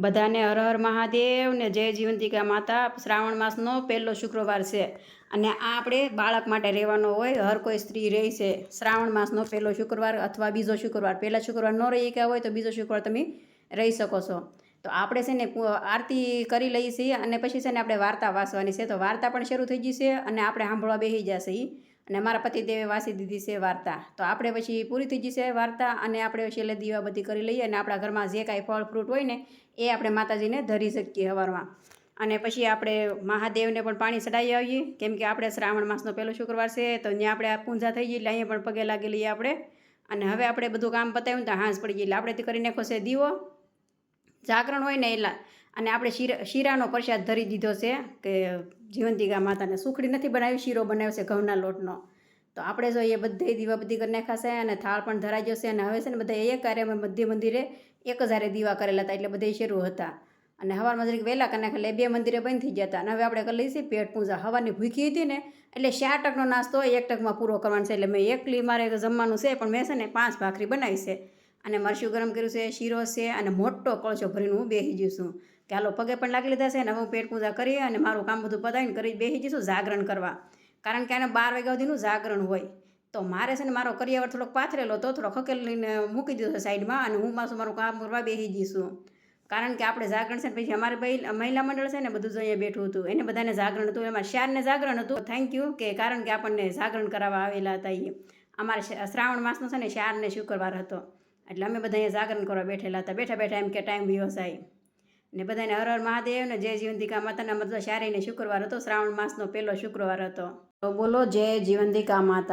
બધાને હર હર મહાદેવ ને જય જીવંતિકા માતા. શ્રાવણ માસનો પહેલો શુક્રવાર છે અને આ આપણે બાળક માટે રહેવાનો હોય. હર કોઈ સ્ત્રી રહે છે શ્રાવણ માસનો પહેલો શુક્રવાર અથવા બીજો શુક્રવાર. પહેલા શુક્રવાર ન રહી ગયા હોય તો બીજો શુક્રવાર તમે રહી શકો છો. તો આપણે છે ને આરતી કરી લઈએ છીએ અને પછી છે ને આપણે વાર્તા વાંચવાની છે. તો વાર્તા પણ શરૂ થઈ ગઈ છે અને આપણે સાંભળવા બેસી જશે અને મારા પતિદેવે વાંચી દીધી છે વાર્તા. તો આપણે પછી પૂરી થઈ જશે વાર્તા અને આપણે છેલ્લે દીવાબત્તી કરી લઈએ અને આપણા ઘરમાં જે કાંઈ ફળ ફ્રૂટ હોય ને એ આપણે માતાજીને ધરી શકીએ સવારમાં. અને પછી આપણે મહાદેવને પણ પાણી ચડાવી આવીએ, કેમ કે આપણે શ્રાવણ માસનો પહેલો શુક્રવાર છે તો ત્યાં આપણે આ પૂંજા થઈ ગઈ એટલે અહીંયા પણ પગે લાગી લઈએ આપણે. અને હવે આપણે બધું કામ પતાવ્યું તો હાંસ પડી ગઈ એટલે આપણે કરી નાખો છે દીવો. જાગરણ હોય ને એટલા અને આપણે શીરાનો પ્રસાદ ધરી દીધો છે કે જીવંતિકા માતાને. સુખડી નથી બનાવી, શીરો બનાવ્યો છે ઘઉંના લોટનો. તો આપણે જો એ બધે દીવાબત્તી કરી નાખાશે અને થાળ પણ ધરાઈ જશે. અને હવે છે ને બધા એક કાર્ય અમે મધ્ય મંદિરે એક જ હારે દીવા કરેલા હતા એટલે બધા શરૂ હતા. અને સવારમાં જરીક વહેલા કરી નાખેલા, બે મંદિરે બંધ થઈ ગયા હતા. અને હવે આપણે કરી લઈએ છીએ પેટ પૂજા. સવારની ભૂખી હતી ને એટલે 4 ટકનો નાસ્તો 1 ટકમાં પૂરો કરવાનો છે. એટલે મેં એકલી મારે જમવાનું છે પણ મેં છે ને 5 ભાખરી બનાવી છે અને મરચું ગરમ કર્યું છે, શીરો છે અને મોટો કળશો ભરીને હું બેસી જઈશું કે હાલો પગે પણ લાગી લીધા છે. અને હવે હું પેટ પૂજા કરી અને મારું કામ બધું પતાવીને કરી બેસી જઈશું જાગરણ કરવા. કારણ કે આને 12 વાગ્યા સુધીનું જાગરણ હોય. તો મારે છે ને મારો કરિયાવર થોડોક પાથરેલો હતો, થોડો ખકેલીને મૂકી દીધો છે સાઈડમાં અને હું મારું કામ કરવા બેસી જઈશું. કારણ કે આપણે જાગરણ છે ને પછી અમારે મહિલા મંડળ છે ને બધું જ અહીંયા બેઠું હતું, એને બધાને જાગરણ હતું. એમાં 4ને જાગરણ હતું. થેન્ક યુ કે કારણ કે આપણને જાગરણ કરાવવા આવેલા હતા. એ અમારે શ્રાવણ માસનો છે ને 4ને શુક્રવાર હતો એટલે અમે બધા અહીંયા જાગરણ કરવા બેઠેલા હતા. બેઠા બેઠા એમ કે ટાઈમ વ્યવસાય ને બધાને હર હર મહાદેવ ને જય જીવંતિકા માતાના. મતલબ 4ને શુક્રવાર હતો, શ્રાવણ માસનો પહેલો શુક્રવાર હતો. તો બોલો જય જીવંતિકા માતા.